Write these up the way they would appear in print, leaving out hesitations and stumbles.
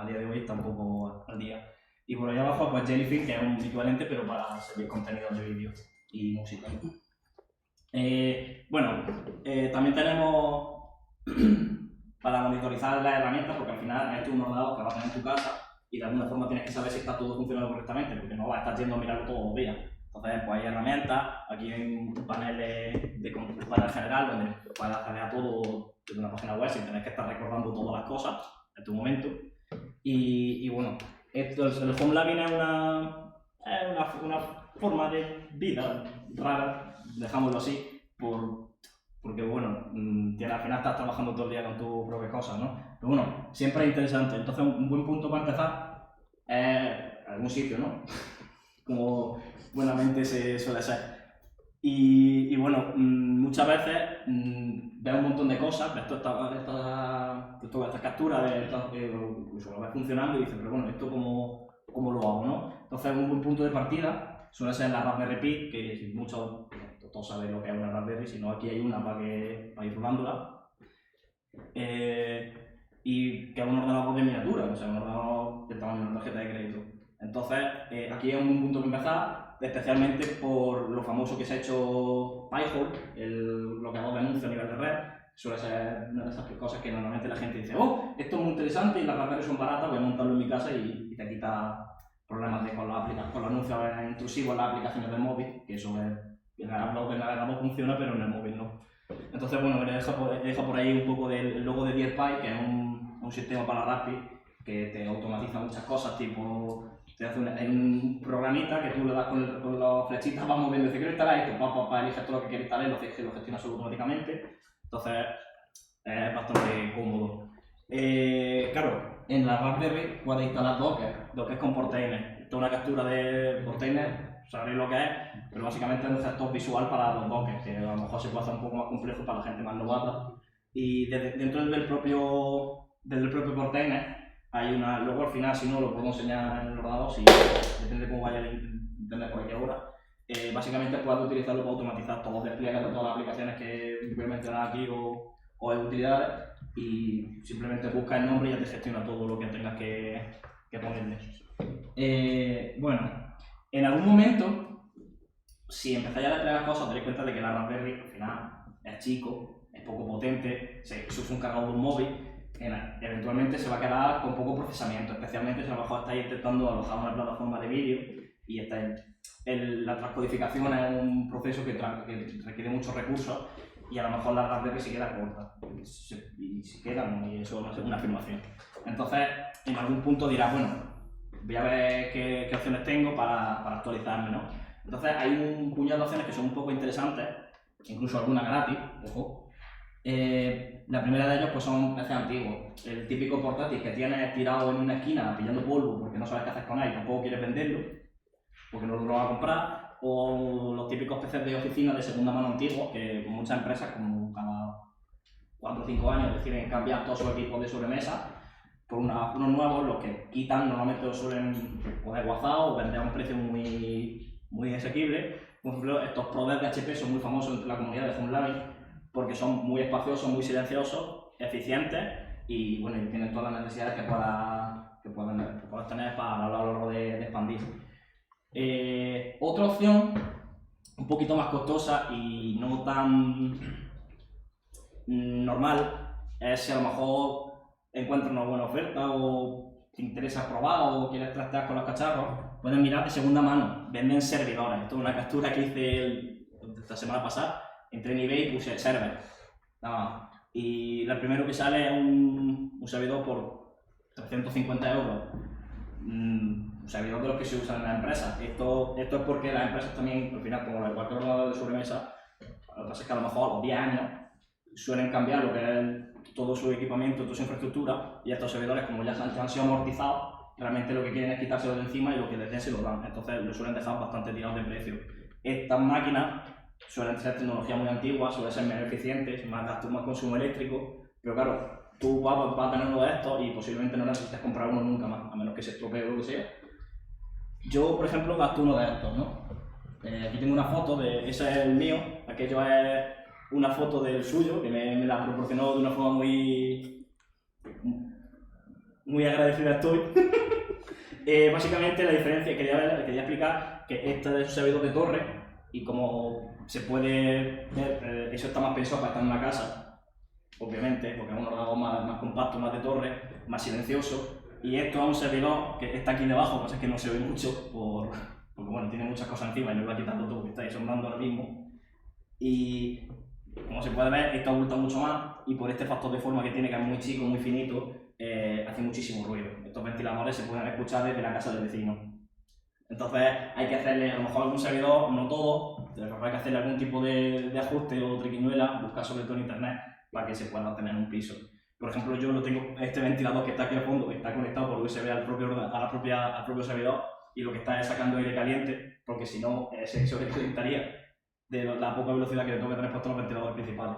a día de hoy está un poco al día. Y por ahí abajo, pues Jellyfin, que es un equivalente, pero para servir contenidos de vídeo y música. También tenemos para monitorizar las herramientas, porque al final es un ordenador que vas a tener en tu casa y de alguna forma tienes que saber si está todo funcionando correctamente, porque no vas a estar yendo a mirarlo todos los días. Entonces, pues hay herramientas, aquí hay un panel un panel general donde puedes acceder a todo desde una página web sin tener que estar recordando todas las cosas en tu momento. Y bueno, el home lagging es una forma de vida rara, dejámoslo así, porque bueno, al final estás trabajando todo el día con tus propias cosas, ¿no? Pero bueno, siempre es interesante. Entonces, un buen punto para empezar es algún sitio, ¿no? Como buenamente se suele ser. Y bueno, muchas veces ves un montón de cosas, ves todas estas capturas, incluso lo ves funcionando y dices, pero bueno, ¿esto cómo lo hago, no? Entonces, un buen punto de partida suele ser la Raspberry Pi, que todos saben lo que es una Raspberry, si no aquí hay una para ir rodándola. Y que es un ordenador de miniatura, o sea, un ordenador del tamaño de una tarjeta de crédito. Entonces, aquí es un punto que empezar, especialmente por lo famoso que se ha hecho Pi-hole, el bloqueador de anuncios a nivel de red. Suele ser una de esas cosas que normalmente la gente dice, oh, esto es muy interesante y las Raspberry son baratas, voy a montarlo en mi casa y te quita problemas con los anuncios intrusivos en las aplicaciones del móvil, que eso es, el navegador funciona, pero en el móvil no. Entonces, bueno, he dejado por ahí un poco del logo de DearPi, que es un sistema para Raspi que te automatiza muchas cosas, tipo, te hace un programita que tú le das con las flechitas, vas moviendo, dice, quiero instalar esto, eliges todo lo que quieres instalar y lo gestiona solo automáticamente. Entonces, es bastante cómodo. Claro, en la Raspberry puedes instalar Docker con Portainer. Esto es una captura de Portainer, sabréis lo que es, pero básicamente es un gestor visual para los Docker, que a lo mejor se puede hacer un poco más complejo para la gente más novata. Y dentro del propio Portainer hay luego al final, si no lo puedo enseñar en el ordenador, depende de cómo vaya el internet por aquí ahora. Básicamente puedes utilizarlo para automatizar todos los despliegues de todas las aplicaciones que voy a mencionar aquí o de utilidades, y simplemente busca el nombre y ya te gestiona todo lo que tengas que ponerle. En algún momento, si empezáis a desplegar cosas, os daréis cuenta de que la Raspberry al final es chico, es poco potente, se usa un cargador de un móvil, eventualmente se va a quedar con poco procesamiento, especialmente si a lo mejor estáis intentando alojar una plataforma de vídeo y la transcodificación es un proceso que requiere muchos recursos y a lo mejor la Raspberry se queda corta y se queda, y eso no es una afirmación. Entonces, en algún punto dirás, bueno, voy a ver qué opciones tengo para actualizarme, ¿no? Entonces hay un puñado de opciones que son un poco interesantes, incluso algunas gratis, ojo. La primera de ellos pues son PCs antiguos, el típico portátil que tienes tirado en una esquina pillando polvo porque no sabes qué hacer con él y tampoco quieres venderlo porque no lo vas a comprar, o los típicos PCs de oficina de segunda mano antiguos que muchas empresas como cada 4 o 5 años deciden cambiar todo su equipo de sobremesa por unos nuevos, los que quitan normalmente lo suelen poner guazados o vender a un precio muy asequible. Por ejemplo, estos ProDes de HP son muy famosos entre la comunidad de HomeLabs porque son muy espaciosos, muy silenciosos, eficientes y bueno, tienen todas las necesidades que puedas tener para a lo largo de expandir. Otra opción, un poquito más costosa y no tan normal, es si a lo mejor encuentras una buena oferta o te interesa probar o quieres trastear con los cacharros, puedes mirar de segunda mano, venden servidores. Esto es una captura que hice esta semana pasada, entré en eBay y puse server, y lo primero que sale es un servidor por 350 euros, un servidor de los que se usan en las empresas. Esto es porque las empresas también, al final, como cualquier ordenador de sobremesa, lo que pasa es que a lo mejor a los 10 años suelen cambiar lo que es todo su equipamiento, toda su infraestructura, y estos servidores, como ya han sido amortizados, realmente lo que quieren es quitárselo de encima y lo que les den se lo dan. Entonces lo suelen dejar bastante tirados de precio. Estas máquinas suelen ser tecnología muy antigua, suelen ser menos eficientes, más consumo eléctrico, pero claro, tú vas a tener uno de estos y posiblemente no necesites comprar uno nunca más, a menos que se estropee o lo que sea. Yo, por ejemplo, gasto uno de estos, ¿no? Aquí tengo una foto, ese es el mío, aquello es una foto del suyo, que me la proporcionó de una forma muy muy agradecido estoy. Básicamente la diferencia, quería explicar que este es un servidor de torre y como se puede ver, eso está más pensado para estar en una casa, obviamente, porque es un ordenador más compacto, más de torre, más silencioso. Y esto es un servidor que está aquí debajo, pasa que no se ve mucho, porque bueno, tiene muchas cosas encima y me lo voy a quitar todo, que estáis asombrando ahora mismo. Y como se puede ver, esto oculta mucho más y por este factor de forma que tiene, que es muy chico, muy finito, hace muchísimo ruido. Estos ventiladores se pueden escuchar desde la casa del vecino. Entonces hay que hacerle, a lo mejor algún servidor, no todo, pero hay que hacerle algún tipo de ajuste o triquiñuela, buscar sobre todo en internet para que se pueda obtener un piso. Por ejemplo, yo lo tengo, este ventilador que está aquí al fondo está conectado por USB al propio servidor y lo que está es sacando aire caliente, porque si no se sobrecalentaría de la poca velocidad que le tengo que tener puesto los ventiladores principales.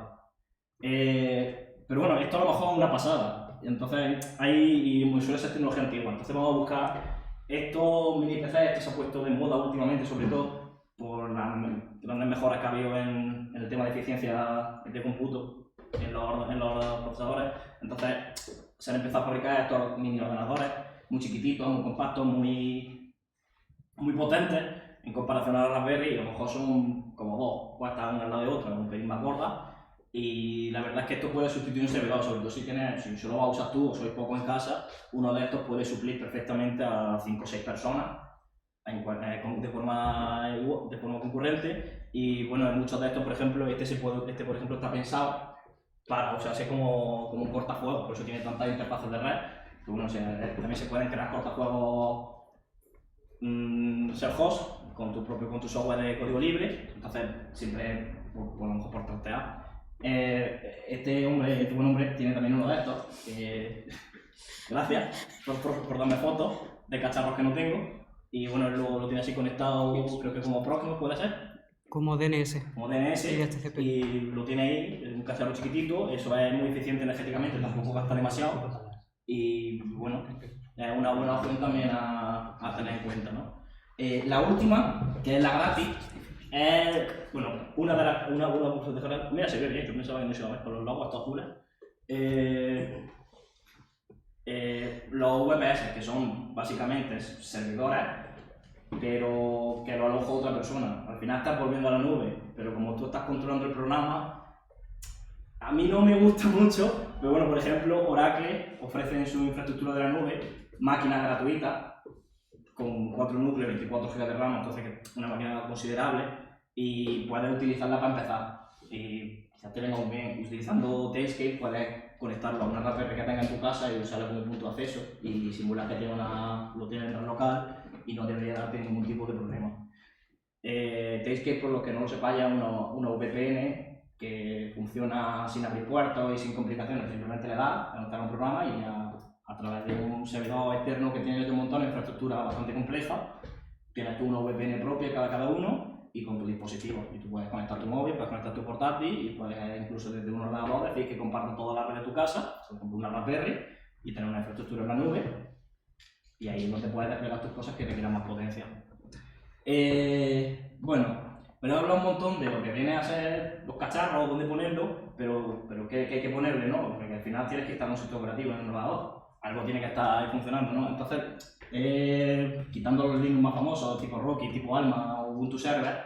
Pero bueno, esto a lo mejor es una pasada. Entonces, suele ser tecnología antigua. Entonces vamos a buscar estos mini PC. Esto se ha puesto de moda últimamente, sobre todo por las grandes mejoras que ha habido en el tema de eficiencia de cómputo en los procesadores. Entonces se han empezado a fabricar estos mini ordenadores muy chiquititos, muy compactos, muy potentes en comparación a la Raspberry. A lo mejor son como dos, puestas una al lado de otra, un pelín más gordas. Y la verdad es que esto puede sustituir un servidor, sobre todo si solo vas a usar tú o sois poco en casa. Uno de estos puede suplir perfectamente a 5 o 6 personas de forma concurrente. Y bueno, en muchos de estos, por ejemplo, este por ejemplo está pensado para usarse como un cortafuegos, por eso tiene tantas interfaces de red. Que bueno, también se pueden crear cortafuegos self-host con tu software de código libre. Entonces siempre, por lo mejor por trastear. Este buen hombre tiene también uno de estos. Gracias por darme fotos de cacharros que no tengo. Y bueno, él lo tiene así conectado, creo que como Proxmox puede ser. Como DNS. Como DNS, y lo tiene ahí, un cacharro chiquitito. Eso es muy eficiente energéticamente, tampoco gasta demasiado. Y bueno, es una buena opción también a tener en cuenta, ¿no? La última, que es la gratis, es, bueno, mira, se ve bien, yo pensaba que no se iba a ver con los logos estos azules. Los VPS, que son básicamente servidores, pero que lo aloja otra persona. Al final estás volviendo a la nube, pero como tú estás controlando el programa, a mí no me gusta mucho, pero bueno, por ejemplo, Oracle ofrece en su infraestructura de la nube máquinas gratuitas con 4 núcleos, 24 GB de RAM, entonces es una máquina considerable y puedes utilizarla para empezar. Y quizás te venga muy bien. Utilizando Tailscape puedes conectarlo a una Raspberry que tenga en tu casa y usarla como punto de acceso y simular que lo tiene en red local y no debería darte ningún tipo de problema. Tailscape, por lo que no lo sepáis, es una VPN que funciona sin abrir puertos y sin complicaciones. Simplemente le das a instalar un programa y a través de un servidor externo que tienes de montón, una infraestructura bastante compleja, tienes tú una VPN propia cada uno y con tu dispositivo. Y tú puedes conectar tu móvil, puedes conectar tu portátil y puedes incluso desde un ordenador decir que compartas toda la red de tu casa, por ejemplo una Raspberry, y tener una infraestructura en la nube. Y ahí es donde puedes desplegar tus cosas que requieran más potencia. Bueno, pero he hablado un montón de lo que viene a ser los cacharros, dónde ponerlo, pero ¿qué hay que ponerle, no? Porque al final tienes que estar en un sistema operativo, en un ordenador. Algo tiene que estar ahí funcionando, ¿no? Entonces, quitando los Linux más famosos, tipo Rocky, tipo Alma o Ubuntu Server,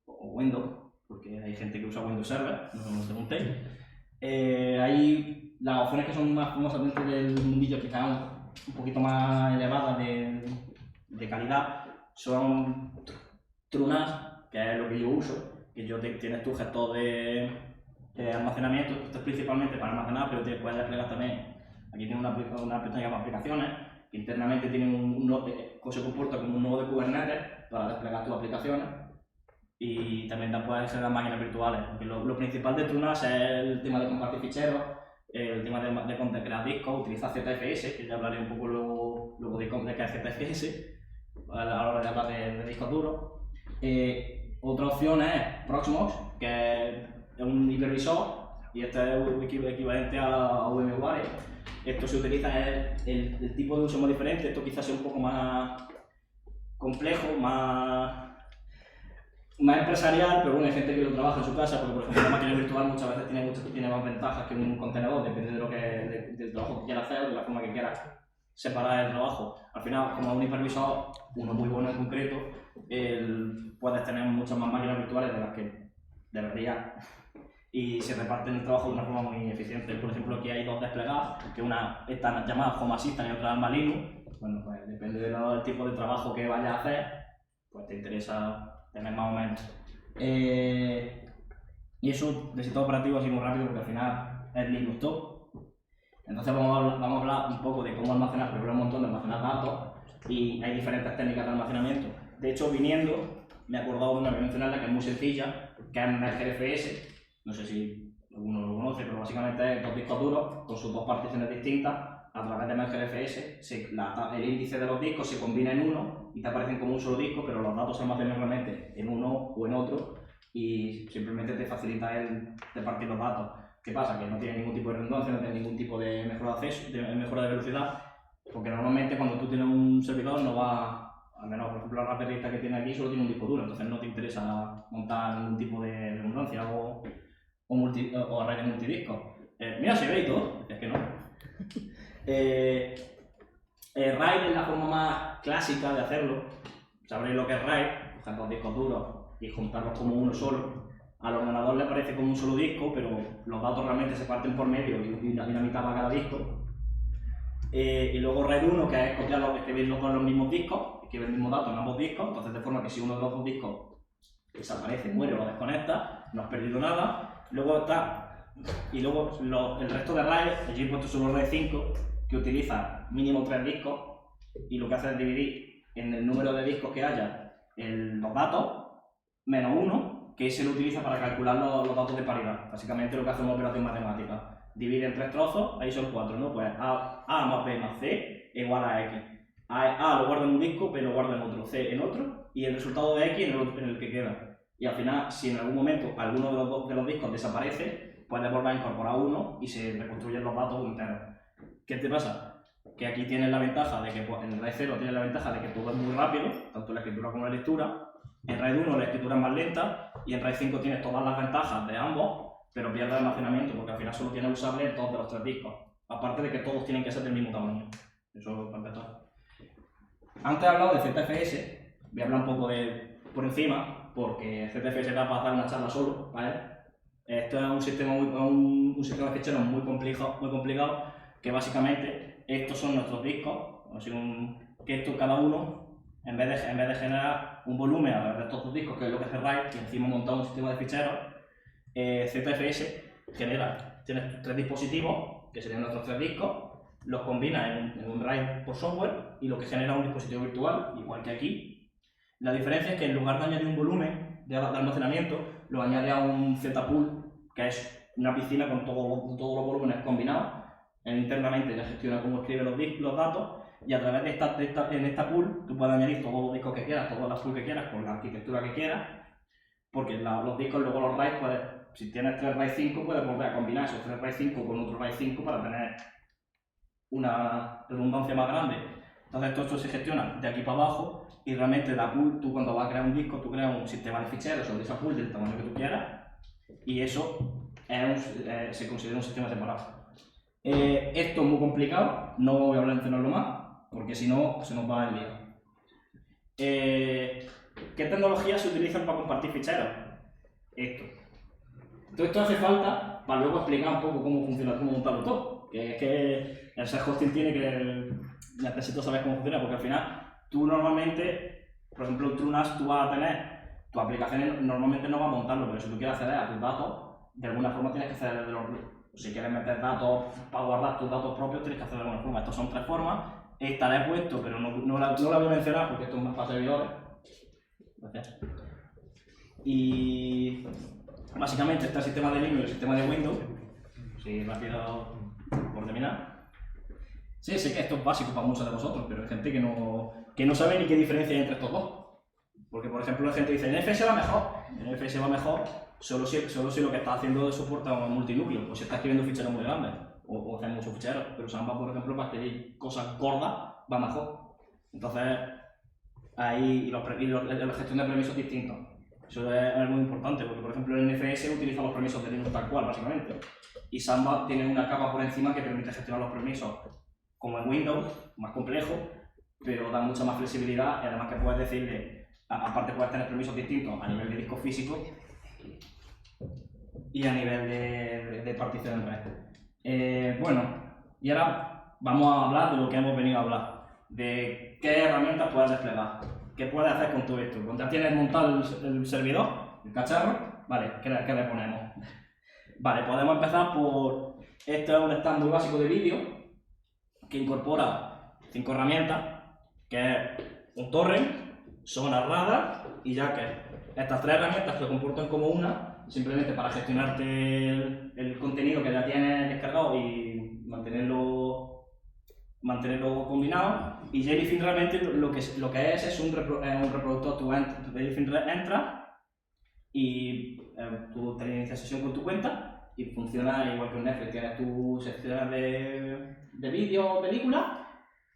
o Windows, porque hay gente que usa Windows Server, no me preguntéis. Hay las opciones que son más famosas dentro del mundillo, quizás un poquito más elevadas de calidad, son TrueNAS, que es lo que yo uso, que tienes tu gestor de almacenamiento. Esto es principalmente para almacenar, pero te puedes desplegar también. Aquí tiene una pestaña para aplicaciones, que internamente tiene un nodo que se comporta como un nodo de Kubernetes para desplegar tus aplicaciones. Y también te puedes generar máquinas virtuales, porque lo principal de TrueNAS es el tema de compartir ficheros, el tema de crear discos, utilizar ZFS, que ya hablaré un poco luego de qué es ZFS a la hora de hablar de discos duros. Otra opción es Proxmox, que es un hipervisor, y este es equivalente a VMware. Esto se utiliza, el tipo de uso más diferente. Esto quizás sea un poco más complejo, más empresarial, pero bueno, hay gente que lo trabaja en su casa, porque por ejemplo la máquina virtual muchas veces tiene más ventajas que un contenedor, depende del trabajo que quieras hacer o de la forma que quieras separar el trabajo. Al final, como un hipervisor, uno muy bueno en concreto, puedes tener muchas más máquinas virtuales de las que debería y se reparten el trabajo de una forma muy eficiente. Por ejemplo, aquí hay dos desplegadas, que una está llamada Home Assistant y otra Alma Linux. Bueno, pues depende del tipo de trabajo que vayas a hacer, pues te interesa tener más o menos. Y eso de sistema operativo así muy rápido porque al final es Linux todo. Entonces vamos a hablar un poco de cómo almacenar, primero un montón de almacenar datos y hay diferentes técnicas de almacenamiento. De hecho, viniendo, me he acordado de una que mencionarla que es muy sencilla, que es MergeRFS. No sé si alguno lo conoce, pero básicamente es dos discos duros con sus dos particiones distintas. A través de MergeRFS, el índice de los discos se combina en uno y te aparecen como un solo disco, pero los datos se almacenan realmente en uno o en otro y simplemente te facilita el de partir los datos. ¿Qué pasa? Que no tiene ningún tipo de redundancia, no tiene ningún tipo de mejora de acceso, de mejora de velocidad, porque normalmente cuando tú tienes un servidor no va, al menos por ejemplo la Raspberry que tiene aquí solo tiene un disco duro, entonces no te interesa montar ningún tipo de redundancia o array de multidisco. Mira, se ve y todo, es que no. RAID es la forma más clásica de hacerlo. Sabréis lo que es RAID, coger dos discos duros y juntarlos como uno solo. Al ordenador le parece como un solo disco, pero los datos realmente se parten por medio y una mitad para cada disco. Y luego RAID 1, que es copiarlo, escribirlo con los mismos discos, escribir el mismo dato en ambos discos, entonces de forma que si uno de los dos discos desaparece, muere o lo desconecta, no has perdido nada. Luego está, y luego el resto de RAID, allí he puesto solo RAID 5, que utiliza mínimo 3 discos, y lo que hace es dividir en el número de discos que haya los datos, menos 1, que se lo utiliza para calcular los datos de paridad. Básicamente lo que hace una operación matemática. Divide en 3 trozos, ahí son 4, ¿no? Pues A más B más C es igual a X. A lo guarda en un disco, B lo guarda en otro, C en otro, y el resultado de X en el que queda. Y al final, si en algún momento alguno de los discos desaparece, puedes volver a incorporar uno y se reconstruyen los datos enteros. ¿Qué te pasa? Que aquí tienes la ventaja de que en el RAID 0 tienes la ventaja de que todo es muy rápido, tanto la escritura como la lectura. En RAID 1 la escritura es más lenta y en RAID 5 tienes todas las ventajas de ambos, pero pierdes almacenamiento porque al final solo tienes usable dos de los 3 discos. Aparte de que todos tienen que ser del mismo tamaño. Eso para empezar. Antes he hablado de ZFS, voy a hablar un poco por encima, porque ZFS da para dar una charla solo, ¿vale? Esto es un sistema de ficheros muy complicado, que básicamente estos son nuestros discos, que esto cada uno, en vez de generar un volumen a través de estos dos discos, que es lo que hace RAID, y encima montar un sistema de ficheros, ZFS tienes 3 dispositivos, que serían nuestros 3 discos, los combina en un RAID por software y lo que genera un dispositivo virtual, igual que aquí. La diferencia es que en lugar de añadir un volumen de almacenamiento, lo añade a un Z-Pool, que es una piscina con todos los volúmenes combinados. Internamente ya gestiona cómo escribe los datos y a través en esta pool tú puedes añadir todos los discos que quieras, todas las pools que quieras, con la arquitectura que quieras, porque los discos, luego los RAID, si tienes 3 RAID 5 puedes volver a combinar esos 3 RAID 5 con otro RAID 5 para tener una redundancia más grande. Entonces todo esto se gestiona de aquí para abajo y realmente la pool, tú cuando vas a crear un disco, tú creas un sistema de ficheros sobre esa pool del tamaño que tú quieras y eso se considera un sistema separado. Esto es muy complicado, no voy a mencionarlo más, porque si no se nos va el lío. ¿Qué tecnologías se utilizan para compartir ficheros? Todo esto hace falta para luego explicar un poco cómo funciona, cómo montarlo todo. Que es que el self-hosting necesito saber cómo funciona, porque al final tú normalmente, por ejemplo, en TrueNAS tú vas a tener, tus aplicaciones normalmente no vas a montarlo, pero si tú quieres acceder a tus datos, de alguna forma tienes que acceder de los... Si quieres meter datos para guardar tus datos propios, tienes que hacerlo de alguna forma. Estas son 3 formas. Esta la he puesto, pero no la voy a mencionar porque esto es más para servidores. Gracias. Y básicamente está el sistema de Linux y el sistema de Windows. Sí, rápido por terminar. Sí, sé que esto es básico para muchos de vosotros, pero hay gente que no sabe ni qué diferencia hay entre estos dos. Porque, por ejemplo, la gente dice, NFS va mejor. NFS va mejor solo si lo que está haciendo es soportar un multinúcleo, o si está escribiendo ficheros muy grandes, o hacer muchos ficheros. Pero Samba, por ejemplo, para escribir cosas gordas, va mejor. Entonces, ahí la gestión de permisos distintos. Eso es muy importante, porque, por ejemplo, el NFS utiliza los permisos de Linux tal cual, básicamente. Y Samba tiene una capa por encima que permite gestionar los permisos como en Windows, más complejo, pero da mucha más flexibilidad y además que puedes decirle, aparte puedes tener permisos distintos a nivel de disco físico y a nivel de partición en red. Bueno, y ahora vamos a hablar de lo que hemos venido a hablar, de qué herramientas puedes desplegar, qué puedes hacer con todo esto. Cuando ya tienes montado el servidor, el cacharro, vale, ¿qué le ponemos? Vale, podemos empezar por, esto es un stand muy básico de vídeo que incorpora 5 herramientas, que es un torrent, Sonar, Radar y Jacker. Estas 3 herramientas se comportan como una, simplemente para gestionarte el contenido que ya tienes descargado y mantenerlo combinado. Y Jellyfin realmente lo que es un reproductor. Tú Jellyfin entra y tú te inicias sesión con tu cuenta y funciona igual que un Netflix. Tienes tus secciones de vídeo o películas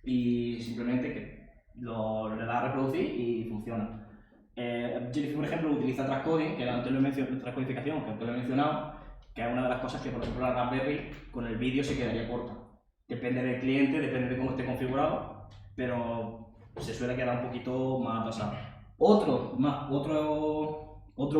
y simplemente que le das a reproducir y funciona. Jellyfin, por ejemplo, utiliza transcoding, que antes lo he mencionado, transcodificación, que antes lo he mencionado, que es una de las cosas que, por ejemplo, la Raspberry con el vídeo se quedaría corta. Depende del cliente, depende de cómo esté configurado, pero se suele quedar un poquito más atrasado. Otro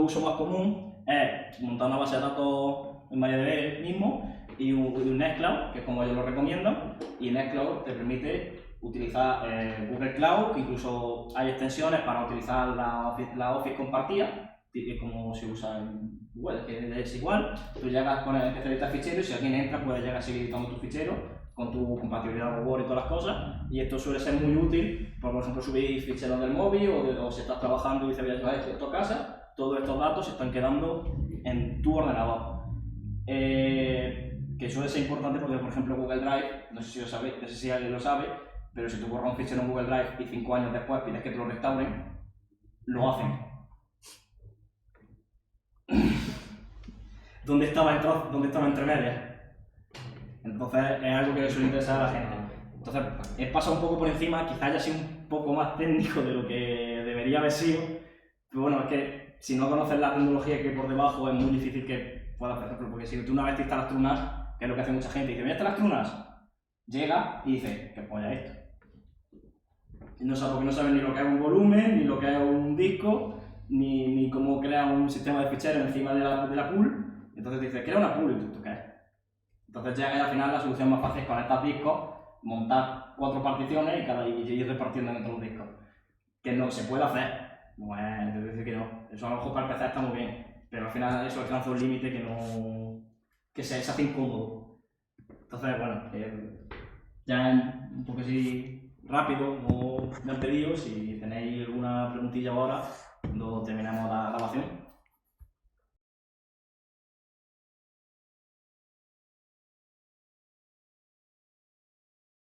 uso más común es montar una base de datos en MariaDB mismo y un Nextcloud, que es como yo lo recomiendo, y Nextcloud te permite utilizar Google Cloud, que incluso hay extensiones para utilizar la Office compartida, como se usa en Google, que es igual. Tú llegas con el que editar ficheros y si alguien entra puede llegar a seguir editando tus ficheros con tu compatibilidad con Word y todas las cosas, y esto suele ser muy útil, por ejemplo, subir ficheros del móvil o si estás trabajando y dices voy a llevar esto a casa, todos estos datos se están quedando en tu ordenador. Que suele ser importante porque, por ejemplo, Google Drive, no sé si lo sabéis, no sé si alguien lo sabe, pero si tú borras un fichero en Google Drive y 5 años después pides que te lo restauren, lo hacen. ¿Dónde estaba entre medias? Entonces es algo que le suele interesar a la gente. Entonces he pasado un poco por encima, quizás haya sido un poco más técnico de lo que debería haber sido, pero bueno, es que si no conoces la tecnología que hay por debajo es muy difícil que puedas, por ejemplo, porque si tú una vez te instalas TrueNAS, que es lo que hace mucha gente, dice, voy a instalar TrueNAS, llega y dice, ¿qué polla es esto? Porque no sabe ni lo que es un volumen, ni lo que es un disco, ni cómo crear un sistema de ficheros encima de la pool. Entonces dice, crea una pool, y tú, ¿qué es? Entonces llega y al final la solución más fácil es conectar discos, montar 4 particiones y ir repartiendo entre los discos. Que no se puede hacer, no es, te decir que no. Eso a lo mejor para empezar está muy bien, pero al final eso alcanza un límite que se hace incómodo. Entonces, bueno, ya un poco así rápido, como me han pedido, si tenéis alguna preguntilla ahora, cuando terminemos la grabación.